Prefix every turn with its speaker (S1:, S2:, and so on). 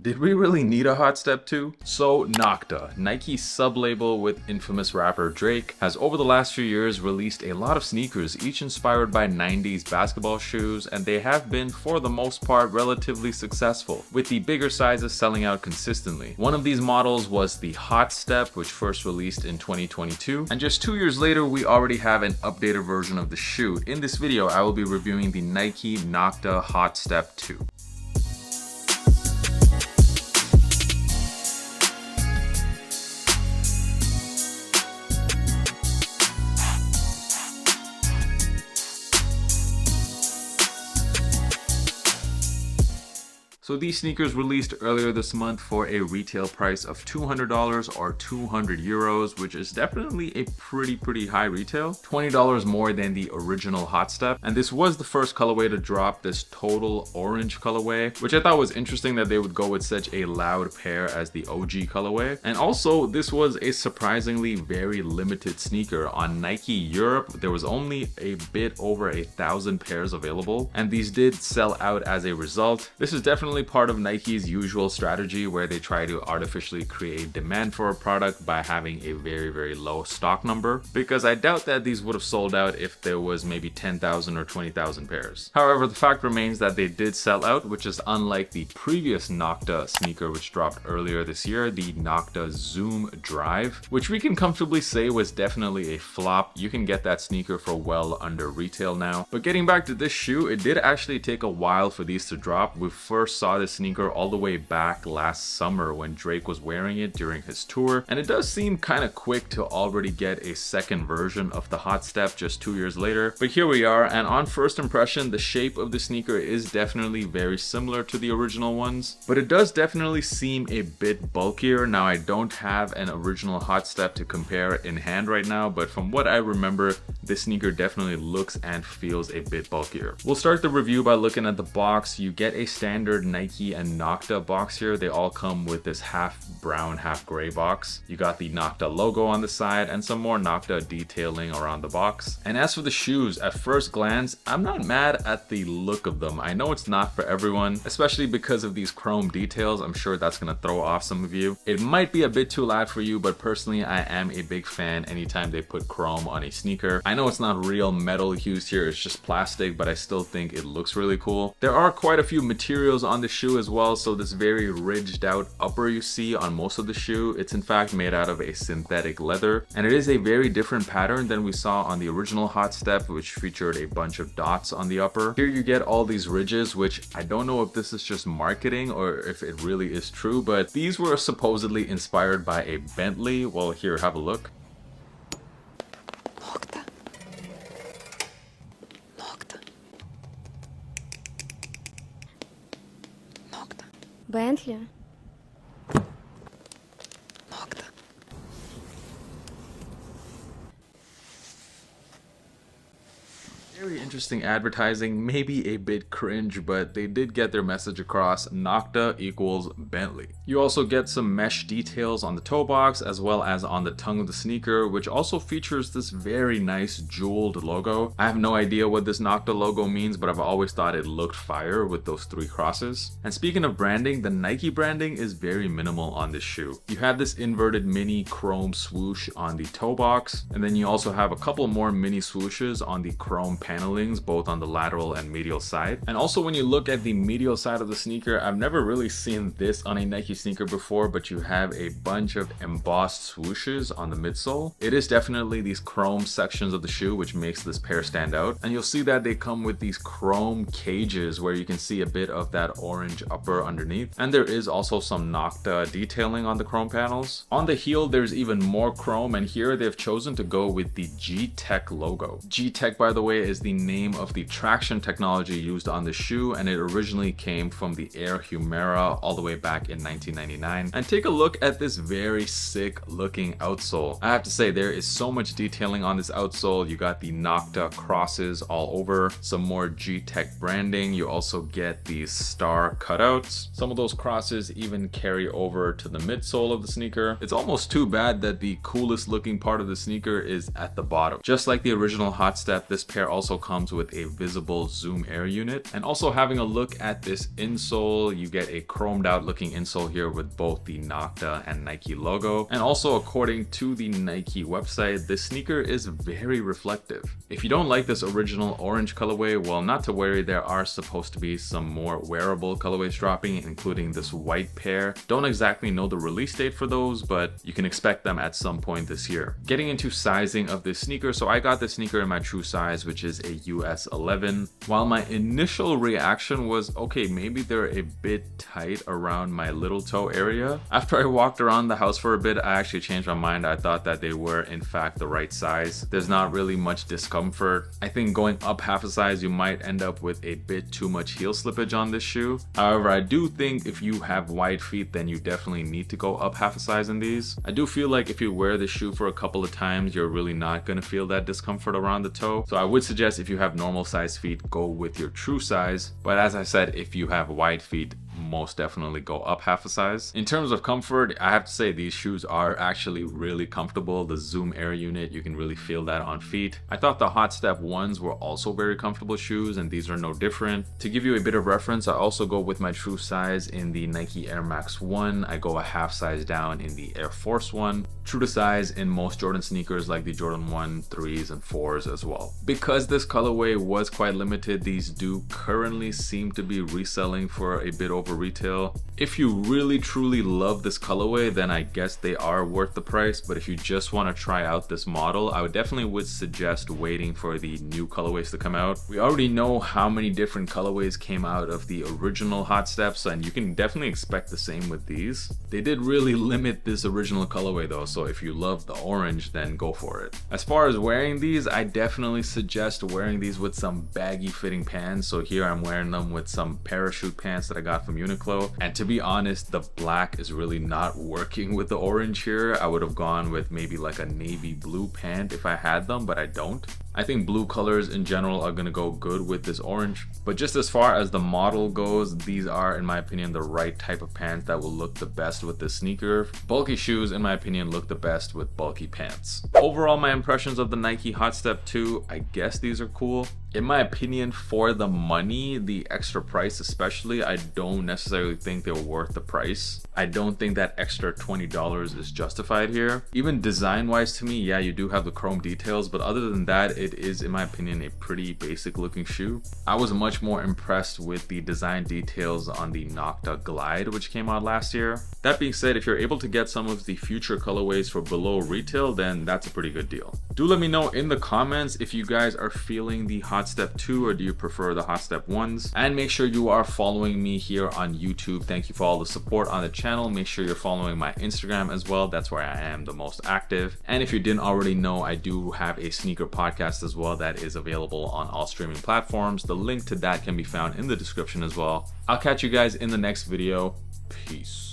S1: Did we really need a hot step 2? So NOCTA, Nike's sub-label with infamous rapper Drake, has over the last few years released a lot of sneakers, each inspired by 90s basketball shoes, and they have been, for the most part, relatively successful, with the bigger sizes selling out consistently. One of these models was the Hot Step, which first released in 2022, and just 2 years later we already have an updated version of the shoe. In this video I will be reviewing the Nike NOCTA Hot Step 2. So these sneakers released earlier this month for a retail price of $200 or 200 euros, which is definitely a pretty high retail. $20 more than the original Hot Step. And this was the first colorway to drop, this Total Orange colorway, which I thought was interesting that they would go with such a loud pair as the OG colorway. And also this was a surprisingly very limited sneaker. On Nike Europe, there was only a bit over 1,000 pairs available, and these did sell out as a result. This is definitely part of Nike's usual strategy where they try to artificially create demand for a product by having a very low stock number, because I doubt that these would have sold out if there was maybe 10,000 or 20,000 pairs. However, the fact remains that they did sell out, which is unlike the previous NOCTA sneaker which dropped earlier this year, the NOCTA Zoom Drive, which we can comfortably say was definitely a flop. You can get that sneaker for well under retail now. But getting back to this shoe, it did actually take a while for these to drop. We first saw this sneaker all the way back last summer when Drake was wearing it during his tour, and it does seem kind of quick to already get a second version of the Hot Step just 2 years later. But here we are, and on first impression the shape of the sneaker is definitely very similar to the original ones, but it does definitely seem a bit bulkier. Now I don't have an original Hot Step to compare in hand right now, but from what I remember, this sneaker definitely looks and feels a bit bulkier. We'll start the review by looking at the box. You get a standard Nike and NOCTA box here. They all come with this half brown, half gray box. You got the NOCTA logo on the side and some more NOCTA detailing around the box. And as for the shoes, at first glance, I'm not mad at the look of them. I know it's not for everyone, especially because of these chrome details. I'm sure that's gonna throw off some of you. It might be a bit too loud for you, but personally I am a big fan anytime they put chrome on a sneaker. I know it's not real metal used here, it's just plastic, but I still think it looks really cool. There are quite a few materials on the shoe as well, so this very ridged out upper you see on most of the shoe, it's in fact made out of a synthetic leather, and it is a very different pattern than we saw on the original Hot Step, which featured a bunch of dots on the upper. Here you get all these ridges, which I don't know if this is just marketing or if it really is true, but these were supposedly inspired by a Bentley. Well, here, have a look.
S2: Bentley.
S1: Very interesting advertising, maybe a bit cringe, but they did get their message across. NOCTA equals Bentley. You also get some mesh details on the toe box as well as on the tongue of the sneaker, which also features this very nice jeweled logo. I have no idea what this NOCTA logo means, but I've always thought it looked fire with those 3 crosses. And speaking of branding, the Nike branding is very minimal on this shoe. You have this inverted mini chrome swoosh on the toe box, and then you also have a couple more mini swooshes on the chrome panelings, both on the lateral and medial side. And also when you look at the medial side of the sneaker, I've never really seen this on a Nike sneaker before, but you have a bunch of embossed swooshes on the midsole. It is definitely these chrome sections of the shoe which makes this pair stand out, and you'll see that they come with these chrome cages where you can see a bit of that orange upper underneath, and there is also some NOCTA detailing on the chrome panels. On the heel there's even more chrome, and here they've chosen to go with the G-Tech logo. G-Tech, by the way, is the name of the traction technology used on the shoe, and it originally came from the Air Humera all the way back in 1999. And take a look at this very sick looking outsole. I have to say, there is so much detailing on this outsole. You got the NOCTA crosses all over, some more G-Tech branding. You also get these star cutouts. Some of those crosses even carry over to the midsole of the sneaker. It's almost too bad that the coolest looking part of the sneaker is at the bottom. Just like the original Hot Step, this pair also comes comes with a visible zoom air unit. And also having a look at this insole, you get a chromed out looking insole here with both the NOCTA and Nike logo. And also according to the Nike website, this sneaker is very reflective. If you don't like this original orange colorway, well, not to worry, there are supposed to be some more wearable colorways dropping, including this white pair. Don't exactly know the release date for those, but you can expect them at some point this year. Getting into sizing of this sneaker, so I got this sneaker in my true size, which is a US 11. While my initial reaction was, okay, maybe they're a bit tight around my little toe area, after I walked around the house for a bit, I actually changed my mind. I thought that they were in fact the right size. There's not really much discomfort. I think going up half a size, you might end up with a bit too much heel slippage on this shoe. However, I do think if you have wide feet, then you definitely need to go up half a size in these. I do feel like if you wear this shoe for a couple of times, you're really not going to feel that discomfort around the toe. So I would suggest if you have normal size feet, go with your true size. But as I said, if you have wide feet, most definitely go up half a size. In terms of comfort, I have to say these shoes are actually really comfortable. The zoom air unit, you can really feel that on feet. I thought the Hot Step ones were also very comfortable shoes, and these are no different. To give you a bit of reference, I also go with my true size in the Nike Air Max 1. I go a half size down in the Air Force 1. True to size in most Jordan sneakers like the Jordan 1, 3s, and 4s as well. Because this colorway was quite limited, these do currently seem to be reselling for a bit over retail. If you really truly love this colorway, then I guess they are worth the price. But if you just want to try out this model, I would definitely suggest waiting for the new colorways to come out. We already know how many different colorways came out of the original Hot Steps, and you can definitely expect the same with these. They did really limit this original colorway though, so if you love the orange, then go for it. As far as wearing these, I definitely suggest wearing these with some baggy fitting pants. So here I'm wearing them with some parachute pants that I got from Uniqlo, and to be honest, the black is really not working with the orange here. I would have gone with maybe like a navy blue pant if I had them, but I don't. I think blue colors in general are gonna go good with this orange. But just as far as the model goes, these are, in my opinion, the right type of pants that will look the best with this sneaker. Bulky shoes, in my opinion, look the best with bulky pants. Overall, my impressions of the Nike Hot Step 2, I guess these are cool. In my opinion, for the money, the extra price especially, I don't necessarily think they're worth the price. I don't think that extra $20 is justified here. Even design-wise to me, yeah, you do have the chrome details, but other than that, it is, in my opinion, a pretty basic looking shoe. I was much more impressed with the design details on the NOCTA Glide, which came out last year. That being said, if you're able to get some of the future colorways for below retail, then that's a pretty good deal. Do let me know in the comments if you guys are feeling the Hot Step 2 or do you prefer the Hot Step 1s? And make sure you are following me here on YouTube. Thank you for all the support on the channel. Make sure you're following my Instagram as well. That's where I am the most active. And if you didn't already know, I do have a sneaker podcast as well that is available on all streaming platforms. The link to that can be found in the description as well. I'll catch you guys in the next video. Peace.